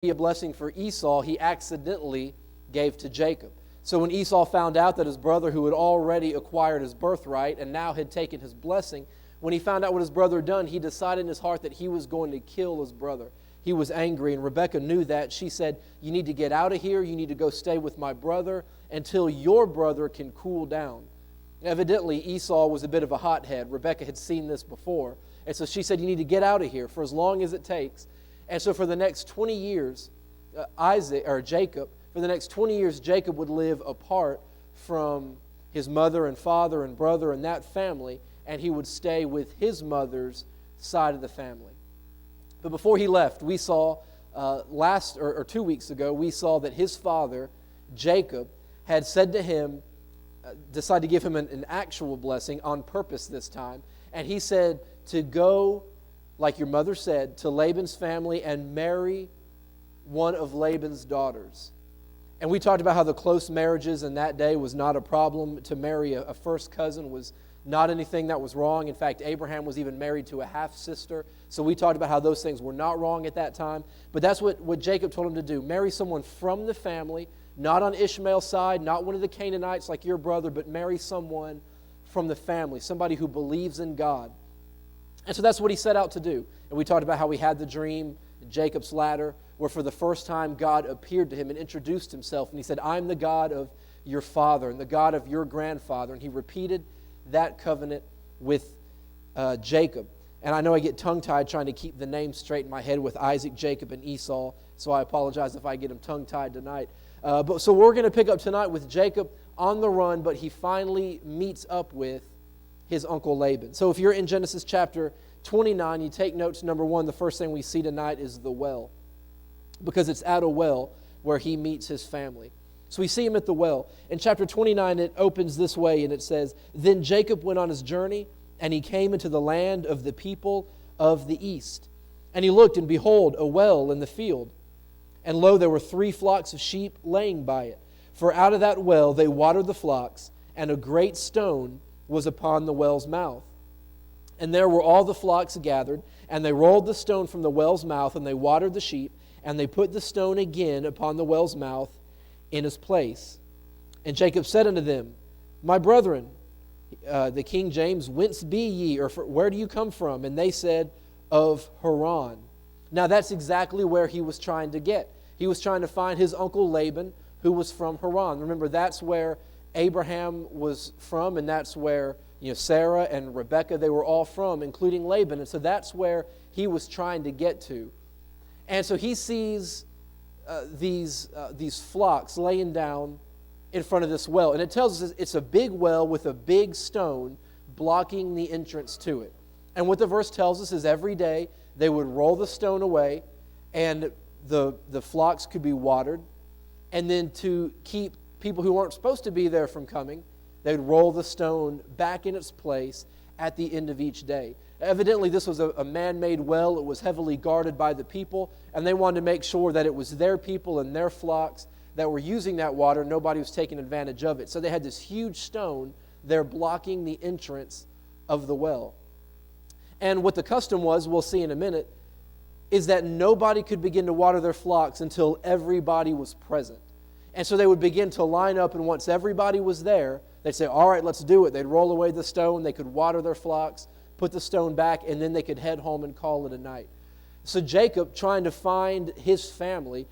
be a blessing for Esau, he accidentally gave to Jacob. So when Esau found out that his brother, who had already acquired his birthright and now had taken his blessing, when he found out what his brother had done, he decided in his heart that he was going to kill his brother. He was angry, and Rebekah knew that. She said, "You need to get out of here. You need to go stay with my brother until your brother can cool down." Evidently, Esau was a bit of a hothead. Rebekah had seen this before. And so she said, "You need to get out of here for as long as it takes." And so for the next 20 years, Jacob would live apart from his mother and father and brother and that family, and he would stay with his mother's side of the family. But before he left, we saw 2 weeks ago, we saw that his father, Jacob, had said to him, decided to give him an actual blessing on purpose this time. And he said to go, like your mother said, to Laban's family and marry one of Laban's daughters. And we talked about how the close marriages in that day was not a problem. To marry a first cousin was not anything that was wrong. In fact, Abraham was even married to a half-sister. So we talked about how those things were not wrong at that time. But that's what Jacob told him to do. Marry someone from the family, not on Ishmael's side, not one of the Canaanites like your brother, but marry someone from the family, somebody who believes in God. And so that's what he set out to do. And we talked about how he had the dream, Jacob's ladder, where for the first time God appeared to him and introduced himself. And he said, "I'm the God of your father and the God of your grandfather." And he repeated that covenant with Jacob. And I know I get tongue-tied trying to keep the names straight in my head with Isaac, Jacob, and Esau. So I apologize if I get them tongue-tied tonight. So we're going to pick up tonight with Jacob on the run, but he finally meets up with his uncle Laban. So if you're in Genesis chapter 29, you take notes. Number one, the first thing we see tonight is the well, because it's at a well where he meets his family. So we see him at the well. In chapter 29, it opens this way, and it says, "Then Jacob went on his journey, and he came into the land of the people of the east. And he looked, and behold, a well in the field. And lo, there were 3 flocks of sheep laying by it. For out of that well they watered the flocks, and a great stone was upon the well's mouth. And there were all the flocks gathered, and they rolled the stone from the well's mouth, and they watered the sheep, and they put the stone again upon the well's mouth in his place. And Jacob said unto them, My brethren," the King James, "whence be ye, or where do you come from?" And they said, "Of Haran." Now that's exactly where he was trying to get. He was trying to find his uncle Laban, who was from Haran. Remember, that's where Abraham was from, and that's where Sarah and Rebekah, they were all from, including Laban. And so that's where he was trying to get to. And so he sees these flocks laying down in front of this well. And it tells us it's a big well with a big stone blocking the entrance to it. And what the verse tells us is every day they would roll the stone away, and the flocks could be watered. And then to keep people who weren't supposed to be there from coming, they would roll the stone back in its place at the end of each day. Evidently, this was a man-made well. It was heavily guarded by the people, and they wanted to make sure that it was their people and their flocks that were using that water. Nobody was taking advantage of it. So they had this huge stone there blocking the entrance of the well. And what the custom was, we'll see in a minute, is that nobody could begin to water their flocks until everybody was present. And so they would begin to line up, and once everybody was there, they'd say, "All right, let's do it." They'd roll away the stone, they could water their flocks, put the stone back, and then they could head home and call it a night. So Jacob, trying to find his family,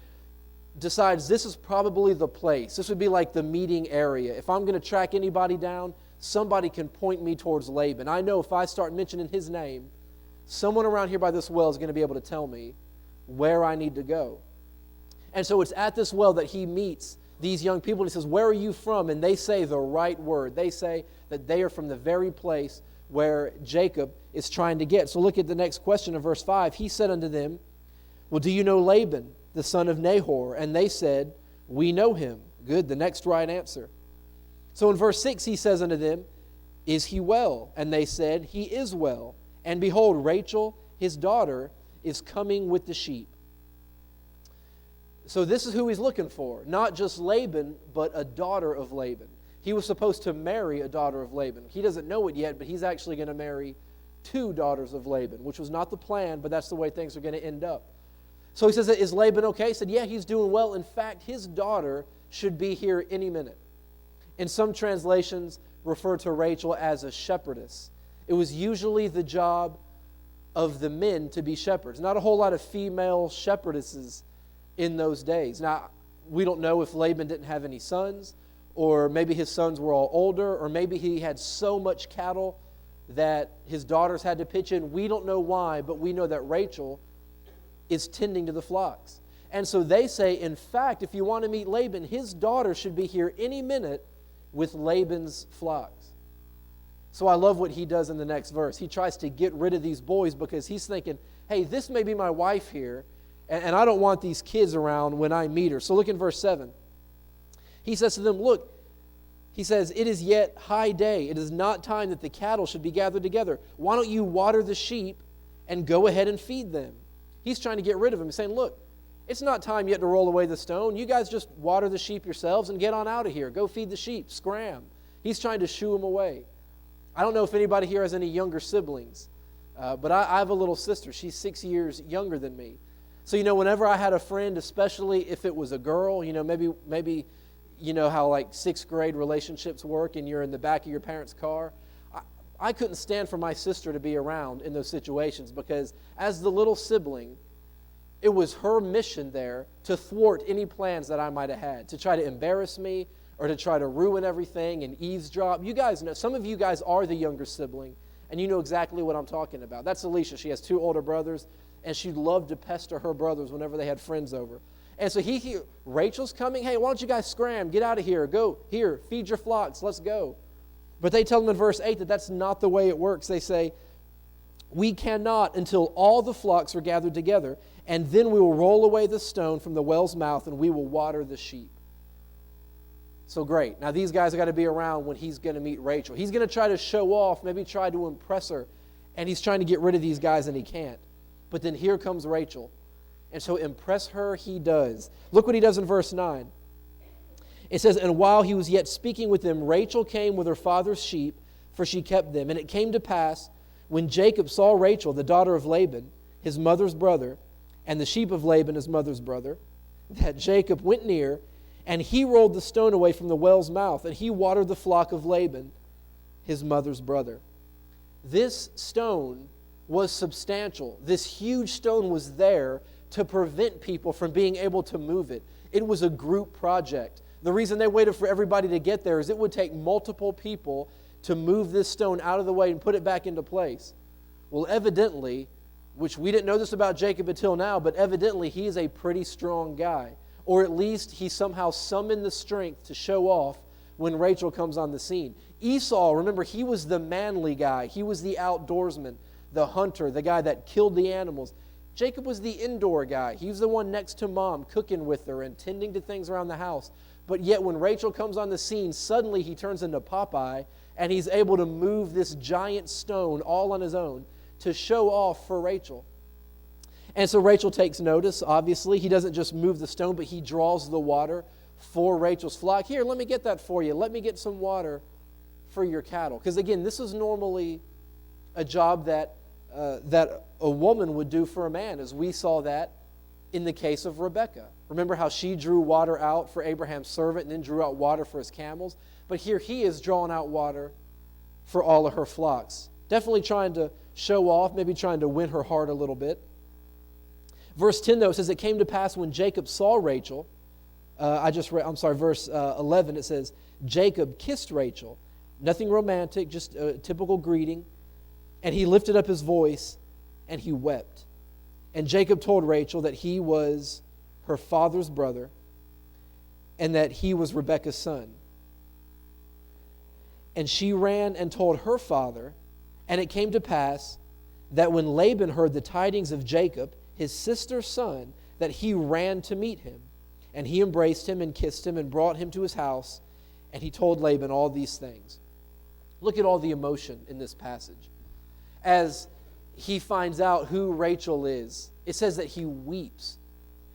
decides this is probably the place. This would be like the meeting area. If I'm going to track anybody down, somebody can point me towards Laban. I know if I start mentioning his name, someone around here by this well is going to be able to tell me where I need to go. And so it's at this well that he meets these young people, and he says, "Where are you from?" And they say the right word. They say that they are from the very place where Jacob is trying to get. So look at the next question in verse 5. He said unto them, "Well, do you know Laban, the son of Nahor?" And they said, "We know him." Good, the next right answer. So in verse 6 he says unto them, "Is he well?" And they said, "He is well. And behold, Rachel, his daughter, is coming with the sheep." So this is who he's looking for. Not just Laban, but a daughter of Laban. He was supposed to marry a daughter of Laban. He doesn't know it yet, but he's actually going to marry 2 daughters of Laban, which was not the plan, but that's the way things are going to end up. So he says, is Laban okay? He said, yeah, he's doing well. In fact, his daughter should be here any minute. In some translations, refer to Rachel as a shepherdess. It was usually the job of the men to be shepherds. Not a whole lot of female shepherdesses in those days. Now, we don't know if Laban didn't have any sons, or maybe his sons were all older, or maybe he had so much cattle that his daughters had to pitch in. We don't know why, but we know that Rachel is tending to the flocks. And so they say, in fact, if you want to meet Laban, his daughter should be here any minute with Laban's flocks. So I love what he does in the next verse. He tries to get rid of these boys because he's thinking, hey, this may be my wife here, and I don't want these kids around when I meet her. So look in verse 7. He says to them, look, he says, it is yet high day. It is not time that the cattle should be gathered together. Why don't you water the sheep and go ahead and feed them? He's trying to get rid of him. He's saying, look, it's not time yet to roll away the stone. You guys just water the sheep yourselves and get on out of here. Go feed the sheep. Scram. He's trying to shoo him away. I don't know if anybody here has any younger siblings, but I have a little sister. She's 6 years younger than me. So, whenever I had a friend, especially if it was a girl, maybe you know how like 6th grade relationships work and you're in the back of your parents' car. I couldn't stand for my sister to be around in those situations because as the little sibling, it was her mission there to thwart any plans that I might have had, to try to embarrass me or to try to ruin everything and eavesdrop. You guys know, some of you guys are the younger sibling, and you know exactly what I'm talking about. That's Alicia. She has 2 older brothers, and she'd love to pester her brothers whenever they had friends over. And so Rachel's coming. Hey, why don't you guys scram? Get out of here. Go here. Feed your flocks. Let's go. But they tell them in verse 8 that that's not the way it works. They say, we cannot until all the flocks are gathered together, and then we will roll away the stone from the well's mouth, and we will water the sheep. So great. Now these guys are going to be around when he's going to meet Rachel. He's going to try to show off, maybe try to impress her, and he's trying to get rid of these guys, and he can't. But then here comes Rachel. And so impress her he does. Look what he does in verse 9. It says, and while he was yet speaking with them, Rachel came with her father's sheep, for she kept them. And it came to pass, when Jacob saw Rachel, the daughter of Laban, his mother's brother, and the sheep of Laban, his mother's brother, that Jacob went near, and he rolled the stone away from the well's mouth, and he watered the flock of Laban, his mother's brother. This stone was substantial. This huge stone was there to prevent people from being able to move it. It was a group project. The reason they waited for everybody to get there is it would take multiple people to move this stone out of the way and put it back into place. Well, evidently, which we didn't know this about Jacob until now, but evidently he is a pretty strong guy. Or at least he somehow summoned the strength to show off when Rachel comes on the scene. Esau, remember, he was the manly guy. He was the outdoorsman, the hunter, the guy that killed the animals. Jacob was the indoor guy. He was the one next to mom, cooking with her and tending to things around the house. But yet when Rachel comes on the scene, suddenly he turns into Popeye, and he's able to move this giant stone all on his own to show off for Rachel. And so Rachel takes notice, obviously. He doesn't just move the stone, but he draws the water for Rachel's flock. Here, let me get that for you. Let me get some water for your cattle. Because again, this is normally a job that a woman would do for a man, as we saw that in the case of Rebekah. Remember how she drew water out for Abraham's servant and then drew out water for his camels? But here he is drawing out water for all of her flocks. Definitely trying to show off, maybe trying to win her heart a little bit. Verse 10, though, says, it came to pass when Jacob saw Rachel. Verse 11, it says, Jacob kissed Rachel. Nothing romantic, just a typical greeting. And he lifted up his voice, and he wept. And Jacob told Rachel that he was her father's brother, and that he was Rebekah's son. And she ran and told her father, and it came to pass that when Laban heard the tidings of Jacob, his sister's son, that he ran to meet him. And he embraced him and kissed him and brought him to his house, and he told Laban all these things. Look at all the emotion in this passage. As he finds out who Rachel is, it says that he weeps.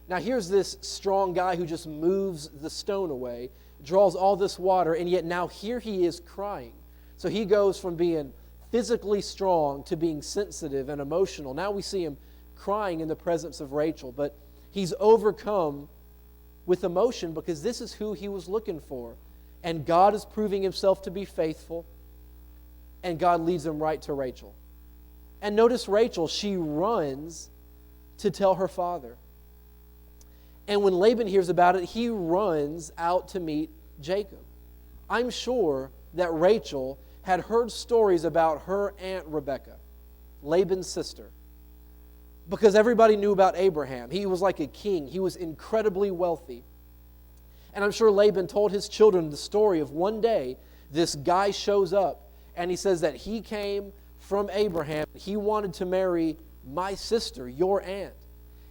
Now here's this strong guy who just moves the stone away, draws all this water, and yet now here he is crying. So he goes from being physically strong to being sensitive and emotional. Now we see him crying in the presence of Rachel. But He's overcome with emotion because this is who he was looking for. And God is proving himself to be faithful, and God leads him right to Rachel. And notice Rachel, she runs to tell her father. And when Laban hears about it, he runs out to meet Jacob. I'm sure that Rachel had heard stories about her Aunt Rebekah, Laban's sister, because everybody knew about Abraham. He was like a king. He was incredibly wealthy. And I'm sure Laban told his children the story of one day this guy shows up and he says that he came from Abraham. He wanted to marry my sister, your aunt.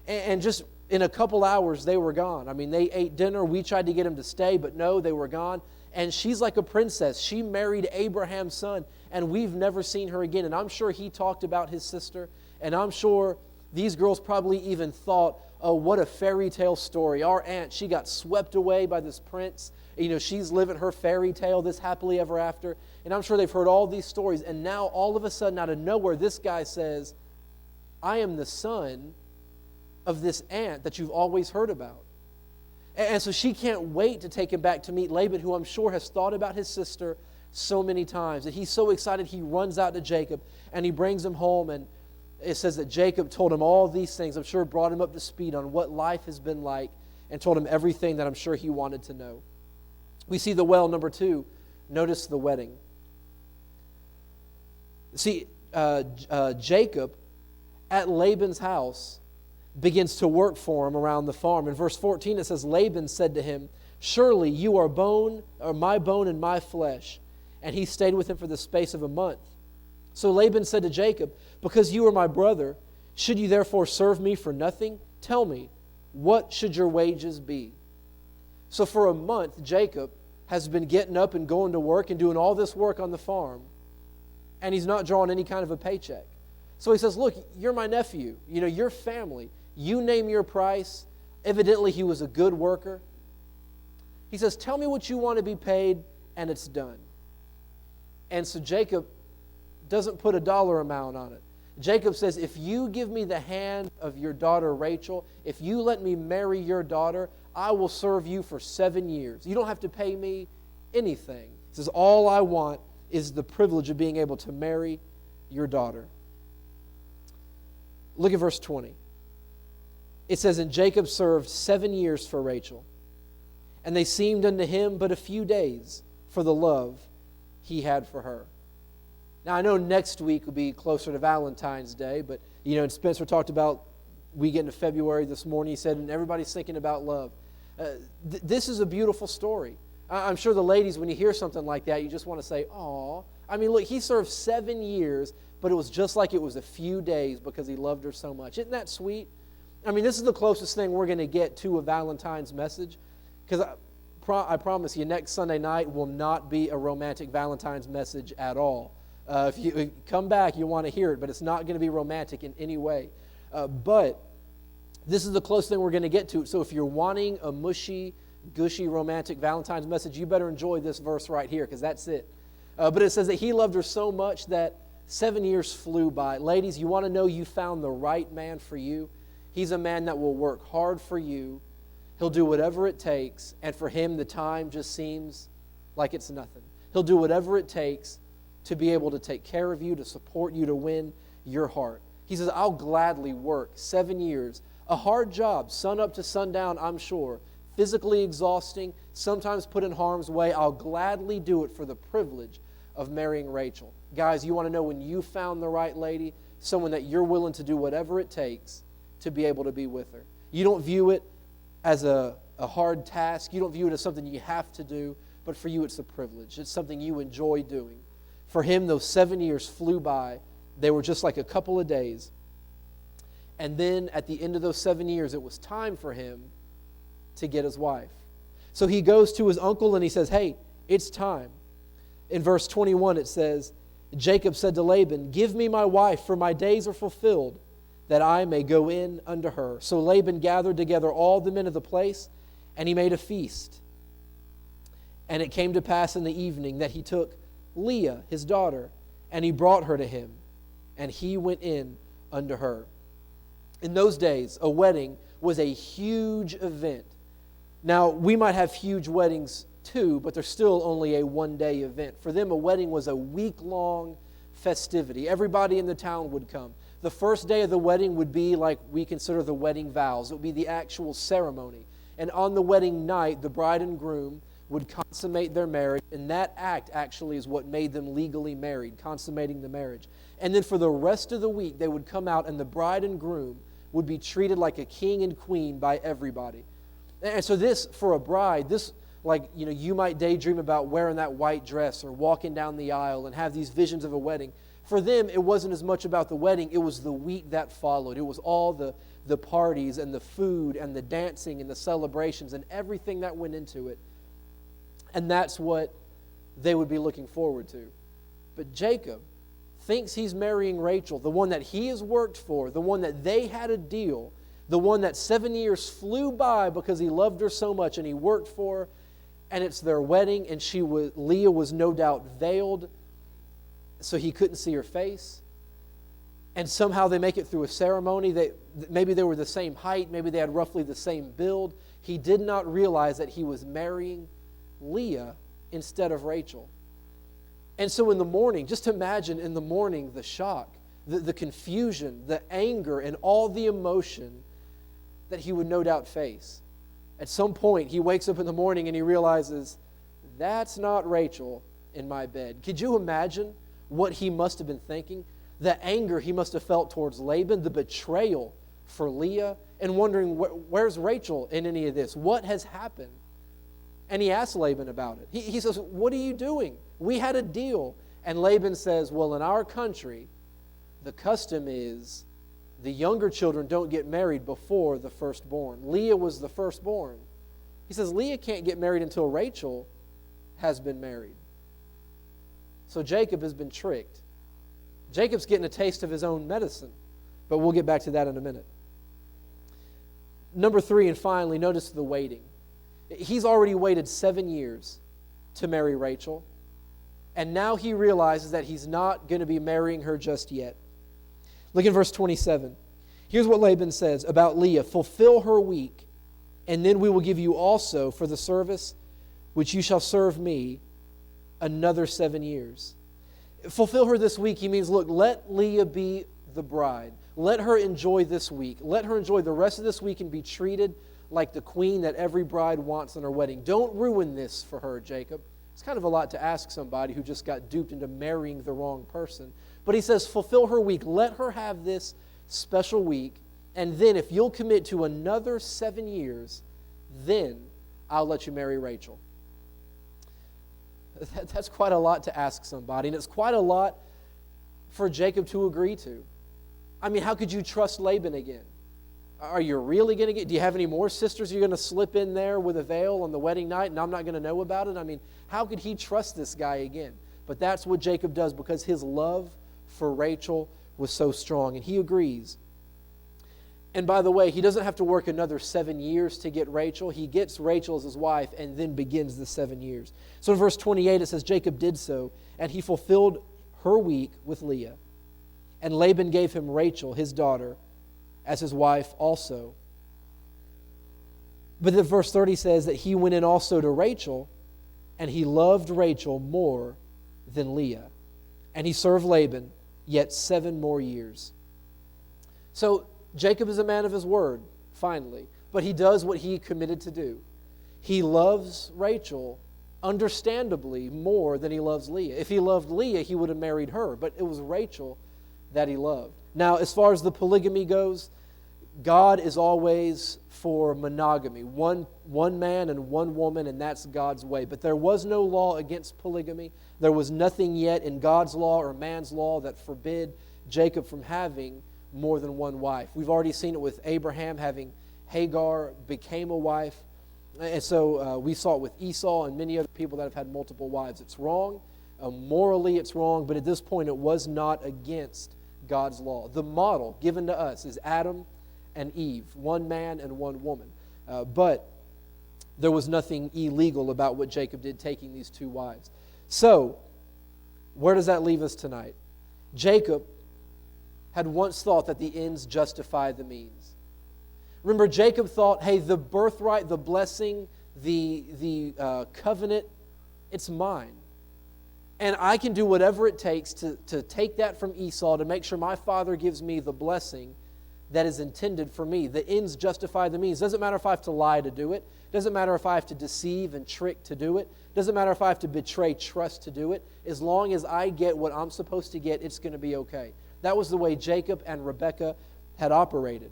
And just in a couple hours, they were gone. I mean, they ate dinner. We tried to get him to stay, but no, they were gone. And she's like a princess. She married Abraham's son, and we've never seen her again. And I'm sure he talked about his sister, and I'm sure these girls probably even thought, oh, what a fairy tale story. Our aunt, she got swept away by this prince. You know, she's living her fairy tale, this happily ever after. And I'm sure they've heard all these stories. And now, all of a sudden, out of nowhere, this guy says, I am the son of this aunt that you've always heard about. And so she can't wait to take him back to meet Laban, who I'm sure has thought about his sister so many times. And he's so excited, he runs out to Jacob, and he brings him home. And it says that Jacob told him all these things. I'm sure brought him up to speed on what life has been like and told him everything that I'm sure he wanted to know. We see the well, number 2. Notice the wedding. See, Jacob at Laban's house begins to work for him around the farm. In verse 14 it says, Laban said to him, surely you are my bone and my flesh. And he stayed with him for the space of a month. So Laban said to Jacob, because you are my brother, should you therefore serve me for nothing? Tell me, what should your wages be? So for a month, Jacob has been getting up and going to work and doing all this work on the farm, and he's not drawing any kind of a paycheck. So he says, look, you're my nephew. You know, you're family. You name your price. Evidently, he was a good worker. He says, tell me what you want to be paid, and it's done. And so Jacob doesn't put a dollar amount on it. Jacob says, if you give me the hand of your daughter Rachel, if you let me marry your daughter, I will serve you for 7 years. You don't have to pay me anything. He says, all I want is the privilege of being able to marry your daughter. Look at verse 20. It says, and Jacob served 7 years for Rachel, and they seemed unto him but a few days for the love he had for her. Now, I know next week will be closer to Valentine's Day, but, you know, and Spencer talked about, we get into February this morning, he said, and everybody's thinking about love. This is a beautiful story. I'm sure the ladies, when you hear something like that, you just want to say, aw. I mean, look, he served 7 years, but it was just like it was a few days because he loved her so much. Isn't that sweet? I mean, this is the closest thing we're going to get to a Valentine's message, because I promise you, next Sunday night will not be a romantic Valentine's message at all. If you come back, you want to hear it, but it's not going to be romantic in any way. But this is the closest thing we're going to get to. So if you're wanting a mushy, gushy, romantic Valentine's message, you better enjoy this verse right here, because that's it. But it says that he loved her so much that 7 years flew by. Ladies, you want to know you found the right man for you? He's a man that will work hard for you. He'll do whatever it takes, and for him the time just seems like it's nothing. He'll do whatever it takes to be able to take care of you, to support you, to win your heart. He says, I'll gladly work 7 years. A hard job, sun up to sundown, I'm sure. Physically exhausting, sometimes put in harm's way. I'll gladly do it for the privilege of marrying Rachel. Guys, you want to know when you found the right lady, someone that you're willing to do whatever it takes to be able to be with her. You don't view it as a hard task. You don't view it as something you have to do, but for you it's a privilege. It's something you enjoy doing. For him, those 7 years flew by. They were just like a couple of days. And then at the end of those 7 years, it was time for him to get his wife. So he goes to his uncle and he says, hey, it's time. In verse 21 it says, Jacob said to Laban, give me my wife, for my days are fulfilled, that I may go in unto her. So Laban gathered together all the men of the place, and he made a feast. And it came to pass in the evening that he took Leah, his daughter, and he brought her to him, and he went in unto her. In those days, a wedding was a huge event. Now, we might have huge weddings too, but they're still only a one-day event. For them, a wedding was a week-long festivity. Everybody in the town would come. The first day of the wedding would be like we consider the wedding vows. It would be the actual ceremony. And on the wedding night, the bride and groom would consummate their marriage, and that act actually is what made them legally married, consummating the marriage. And then for the rest of the week, they would come out, and the bride and groom would be treated like a king and queen by everybody. And so this, for a bride, this, like, you might daydream about wearing that white dress or walking down the aisle and have these visions of a wedding. For them, it wasn't as much about the wedding. It was the week that followed. It was all the parties and the food and the dancing and the celebrations and everything that went into it. And that's what they would be looking forward to. But Jacob thinks he's marrying Rachel, the one that he has worked for, the one that they had a deal, the one that 7 years flew by because he loved her so much and he worked for her. And it's their wedding, and Leah was no doubt veiled, so he couldn't see her face. And somehow they make it through a ceremony. Maybe they were the same height, maybe they had roughly the same build. He did not realize that he was marrying Leah instead of Rachel. And so in the morning, just imagine in the morning the shock, the confusion, the anger, and all the emotion that he would no doubt face. At some point, he wakes up in the morning and he realizes, that's not Rachel in my bed. Could you imagine what he must have been thinking? The anger he must have felt towards Laban, the betrayal for Leah, and wondering, where's Rachel in any of this? What has happened? And he asks Laban about it. He says, what are you doing? We had a deal. And Laban says, well, in our country, the custom is the younger children don't get married before the firstborn. Leah was the firstborn. He says, Leah can't get married until Rachel has been married. So Jacob has been tricked. Jacob's getting a taste of his own medicine, but we'll get back to that in a minute. Number 3, and finally, notice the waiting. He's already waited 7 years to marry Rachel, and now he realizes that he's not going to be marrying her just yet. Look in verse 27. Here's what Laban says about Leah. Fulfill her week, and then we will give you also for the service which you shall serve me another 7 years. Fulfill her this week, he means, look, let Leah be the bride. Let her enjoy this week. Let her enjoy the rest of this week and be treated like the queen that every bride wants on her wedding. Don't ruin this for her, Jacob. It's kind of a lot to ask somebody who just got duped into marrying the wrong person. But he says, fulfill her week. Let her have this special week. And then if you'll commit to another 7 years, then I'll let you marry Rachel. That's quite a lot to ask somebody. And it's quite a lot for Jacob to agree to. I mean, how could you trust Laban again? Are you really going to do you have any more sisters you're going to slip in there with a veil on the wedding night and I'm not going to know about it? I mean, how could he trust this guy again? But that's what Jacob does because his love for Rachel was so strong, and he agrees. And by the way, he doesn't have to work another 7 years to get Rachel. He gets Rachel as his wife and then begins the 7 years. So in verse 28 it says, Jacob did so, and he fulfilled her week with Leah. And Laban gave him Rachel, his daughter, as his wife also. But then verse 30 says that he went in also to Rachel, and he loved Rachel more than Leah. And he served Laban yet 7 more years. So Jacob is a man of his word, finally. But he does what he committed to do. He loves Rachel, understandably, more than he loves Leah. If he loved Leah, he would have married her. But it was Rachel that he loved. Now, as far as the polygamy goes, God is always for monogamy. One man and one woman, and that's God's way. But there was no law against polygamy. There was nothing yet in God's law or man's law that forbid Jacob from having more than one wife. We've already seen it with Abraham having Hagar became a wife. And so we saw it with Esau and many other people that have had multiple wives. It's wrong. Morally, it's wrong. But at this point, it was not against God's law. The model given to us is Adam and Eve, one man and one woman. But there was nothing illegal about what Jacob did, taking these 2 wives. So, where does that leave us tonight? Jacob had once thought that the ends justify the means. Remember, Jacob thought, hey, the birthright, the blessing, the covenant, it's mine. And I can do whatever it takes to take that from Esau to make sure my father gives me the blessing that is intended for me. The ends justify the means. Doesn't matter if I have to lie to do it. Doesn't matter if I have to deceive and trick to do it. Doesn't matter if I have to betray trust to do it. As long as I get what I'm supposed to get, it's going to be okay. That was the way Jacob and Rebekah had operated.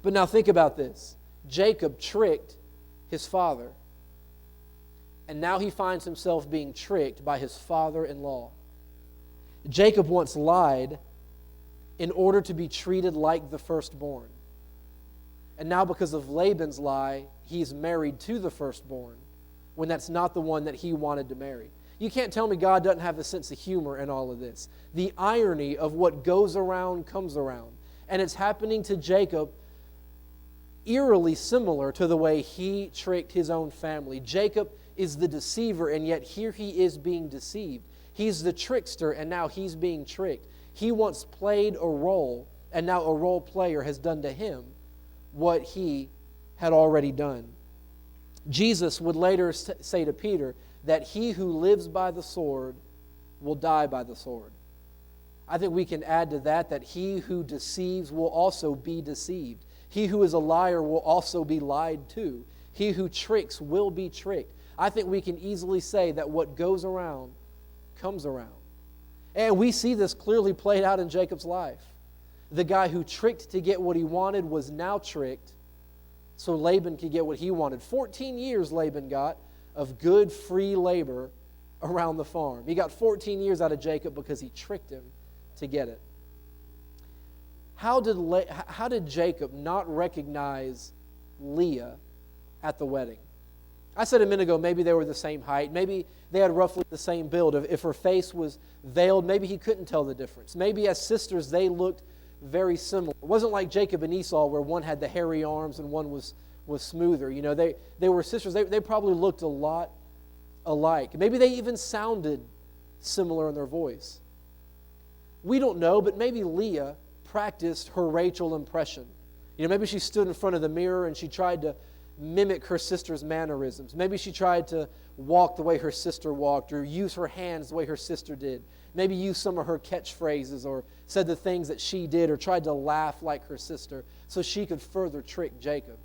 But now think about this. Jacob tricked his father. And now he finds himself being tricked by his father-in-law. Jacob once lied in order to be treated like the firstborn. And now because of Laban's lie, he's married to the firstborn when that's not the one that he wanted to marry. You can't tell me God doesn't have a sense of humor in all of this. The irony of what goes around comes around. And it's happening to Jacob eerily similar to the way he tricked his own family. Jacob is the deceiver, and yet here he is being deceived. He's the trickster, and now he's being tricked. He once played a role, and now a role player has done to him what he had already done. Jesus would later say to Peter that he who lives by the sword will die by the sword. I think we can add to that he who deceives will also be deceived. He who is a liar will also be lied to. He who tricks will be tricked. I think we can easily say that what goes around comes around. And we see this clearly played out in Jacob's life. The guy who tricked to get what he wanted was now tricked so Laban could get what he wanted. 14 years Laban got of good free labor around the farm. He got 14 years out of Jacob because he tricked him to get it. How did Jacob not recognize Leah at the wedding? I said a minute ago, maybe they were the same height. Maybe they had roughly the same build. If her face was veiled, maybe he couldn't tell the difference. Maybe as sisters, they looked very similar. It wasn't like Jacob and Esau where one had the hairy arms and one was smoother. You know, they were sisters. They probably looked a lot alike. Maybe they even sounded similar in their voice. We don't know, but maybe Leah practiced her Rachel impression. You know, maybe she stood in front of the mirror and she tried to mimic her sister's mannerisms. Maybe she tried to walk the way her sister walked or use her hands the way her sister did. Maybe use some of her catchphrases or said the things that she did or tried to laugh like her sister so she could further trick Jacob.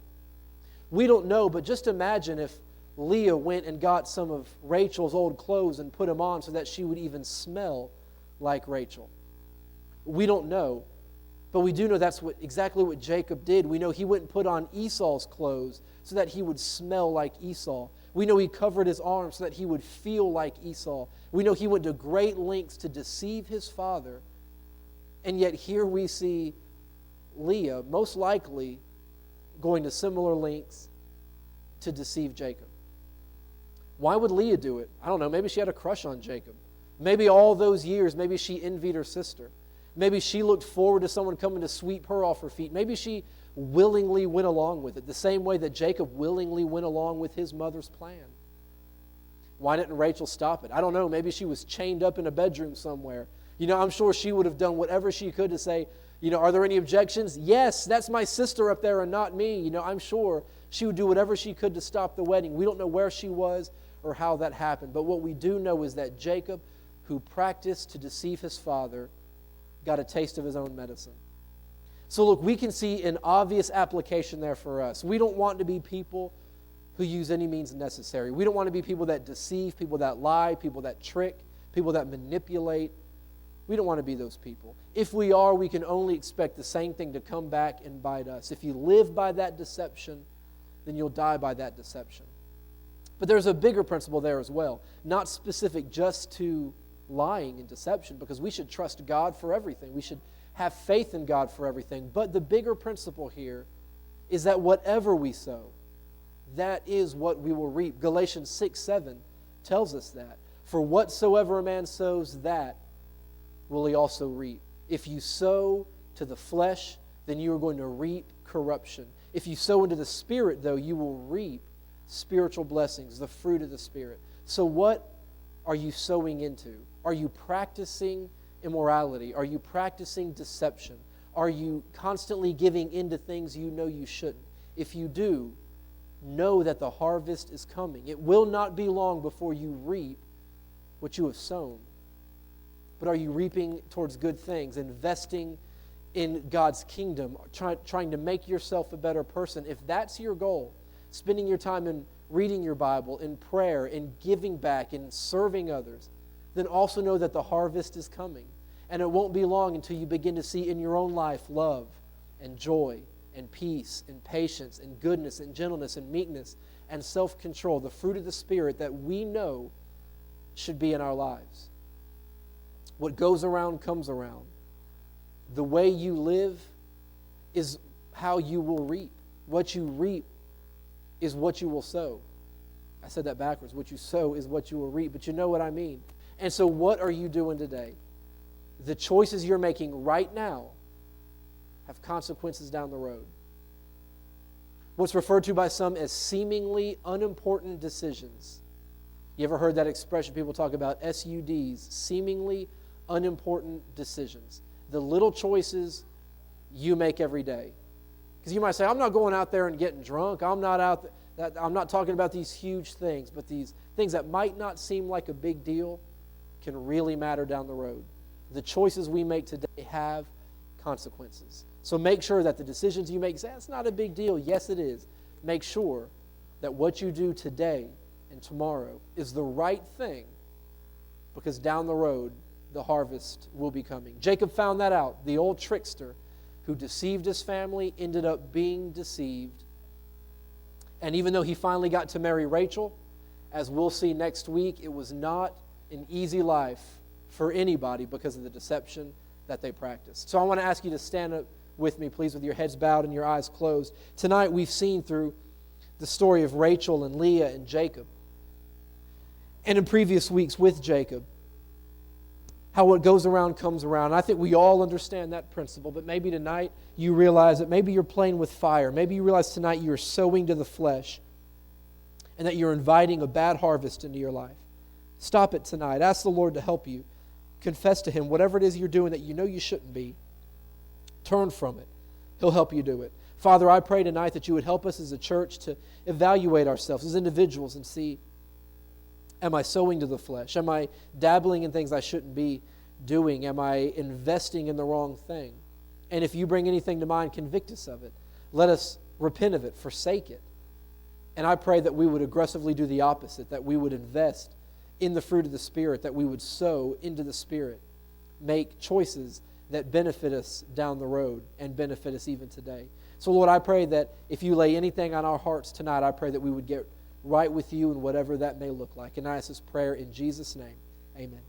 We don't know, but just imagine if Leah went and got some of Rachel's old clothes and put them on so that she would even smell like Rachel. We don't know, but we do know that's exactly what Jacob did. We know he went and put on Esau's clothes so that he would smell like Esau. We know he covered his arms so that he would feel like Esau. We know he went to great lengths to deceive his father. And yet here we see Leah most likely going to similar lengths to deceive Jacob. Why would Leah do it? I don't know. Maybe she had a crush on Jacob. Maybe all those years, maybe she envied her sister. Maybe she looked forward to someone coming to sweep her off her feet. Maybe she willingly went along with it, the same way that Jacob willingly went along with his mother's plan. Why didn't Rachel stop it? I don't know. Maybe she was chained up in a bedroom somewhere. You know, I'm sure she would have done whatever she could to say, you know, are there any objections? Yes, that's my sister up there and not me. You know, I'm sure she would do whatever she could to stop the wedding. We don't know where she was or how that happened. But what we do know is that Jacob, who practiced to deceive his father, got a taste of his own medicine. So look, we can see an obvious application there for us. We don't want to be people who use any means necessary. We don't want to be people that deceive, people that lie, people that trick, people that manipulate. We don't want to be those people. If we are, we can only expect the same thing to come back and bite us. If you live by that deception, then you'll die by that deception. But there's a bigger principle there as well, not specific just to lying and deception, because we should trust God for everything. We should have faith in God for everything. But the bigger principle here is that whatever we sow, that is what we will reap. Galatians 6:7 tells us that. For whatsoever a man sows, that will he also reap. If you sow to the flesh, then you are going to reap corruption. If you sow into the Spirit, though, you will reap spiritual blessings, the fruit of the Spirit. So what are you sowing into? Are you practicing immorality? Are you practicing deception? Are you constantly giving in to things you know you shouldn't? If you do, know that the harvest is coming. It will not be long before you reap what you have sown. But are you reaping towards good things, investing in God's kingdom, trying to make yourself a better person? If that's your goal, spending your time in reading your Bible, in prayer, in giving back, in serving others, then also know that the harvest is coming. And it won't be long until you begin to see in your own life love and joy and peace and patience and goodness and gentleness and meekness and self-control, the fruit of the Spirit that we know should be in our lives. What goes around comes around. The way you live is how you will reap. What you reap is what you will sow. I said that backwards. What you sow is what you will reap, but you know what I mean. And so what are you doing today? The choices you're making right now have consequences down the road. What's referred to by some as seemingly unimportant decisions. You ever heard that expression? People talk about SUDs, seemingly unimportant decisions. The little choices you make every day. Because you might say, I'm not going out there and getting drunk. I'm not talking about these huge things, but these things that might not seem like a big deal can really matter down the road. The choices we make today have consequences. So make sure that the decisions you make, say, it's not a big deal. Yes, it is. Make sure that what you do today and tomorrow is the right thing, because down the road, the harvest will be coming. Jacob found that out. The old trickster who deceived his family ended up being deceived. And even though he finally got to marry Rachel, as we'll see next week, it was not an easy life for anybody because of the deception that they practiced. So I want to ask you to stand up with me, please, with your heads bowed and your eyes closed. Tonight we've seen through the story of Rachel and Leah and Jacob, and in previous weeks with Jacob, how what goes around comes around. I think we all understand that principle, but maybe tonight you realize that maybe you're playing with fire. Maybe you realize tonight you're sowing to the flesh and that you're inviting a bad harvest into your life. Stop it tonight. Ask the Lord to help you. Confess to Him whatever it is you're doing that you know you shouldn't be. Turn from it. He'll help you do it. Father, I pray tonight that you would help us as a church to evaluate ourselves as individuals and see, am I sowing to the flesh? Am I dabbling in things I shouldn't be doing? Am I investing in the wrong thing? And if you bring anything to mind, convict us of it. Let us repent of it, forsake it. And I pray that we would aggressively do the opposite, that we would invest in the fruit of the Spirit, that we would sow into the Spirit, make choices that benefit us down the road and benefit us even today. So Lord, I pray that if you lay anything on our hearts tonight, I pray that we would get right with you in whatever that may look like. And I ask this prayer in Jesus' name. Amen.